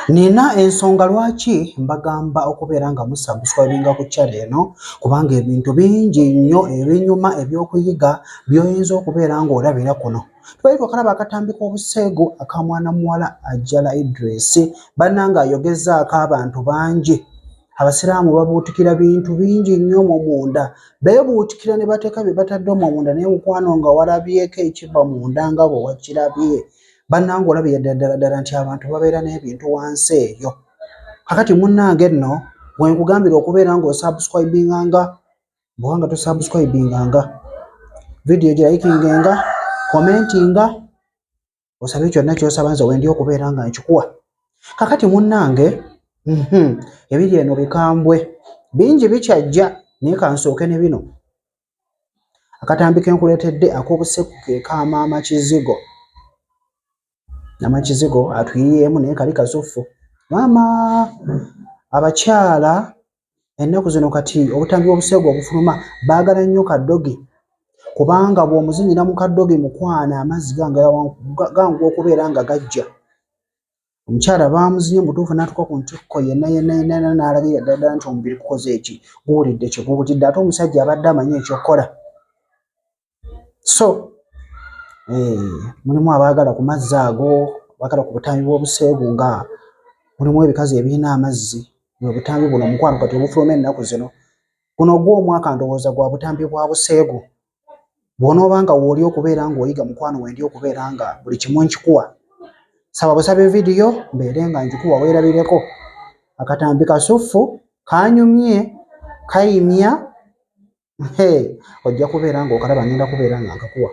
Nina ensonga lwaki mbagamba okubeera nga musubscribinga ku channel eno kubanga ebintu bingi nnyo ebinyuma ebyokuyiga byoyinza okubeera nga olabira kuno. Twali twakalaba akatambi k'obuseegu aka mwana muwala Ajala Idris bannanga ayogezaako abantu bangi. Abasiraamu babuutikira bintu bingi nnyo mu munda, beebuutikira ne bateeka bye batadde omwo munda naye mukwano nga walabyeko ekiva munda nga bwe wakirabye. Bannanga olabye ddala nti abantu babeera n'ebintu wansi eyo. Kakati munnange nno bwe nkugambira okubeera ng'osubscribinganga, bw'obanga tosubscribinganga, vidiyo girayikingenga, commentinga, osabe kyonna ky'osaba nze wendi okubeera nga nkikuwa. Kakati munnange, ebiri eno bikambwe bingi bikyajja naye kansooke ne bino. Akatambi ke nkuleetedde ak'obuseegu ke ka maama Kizigo. Maama Kizigo atuyiyeemu naye kali kasuffu. Maama, abakyala ennaku zino kati obutambi bw'obuseegu obufuluma baagala nnyo kaddogi kubanga bw'omuzinyira mu kaddogi mukwana amazzi ganguwa okubeera nga gajja. Omukyala baamuzinye mutuufu n'atuuka ku ntikko yenna n'alabira ddala nti omubiri gukoze eki, guwulidde kye guwulidde ate omusajja abadde amanyi ekyokkola. So mulimu abaagala ku mazzi ago, abaagala ku butambi bw'obuseegu nga mulimu ebikazi ebirina amazzi. Obutambi buno mukwano kati obufuluma ennaku zino. Guno gw'omwaka ndowooza gwa butambi bwa buseegu. Bw'onooba nga wooli okubeera ng'oyiga mukwano wendi okubeera nga buli kimu nkikuwa, saba busabe vidiyo mbeere nga nkikuwa weerabireko. Akatambi kasuffu, kanyumye, kayimya, ojja kubeera ng'okalaba ngenda kubeera nga nkakuwa.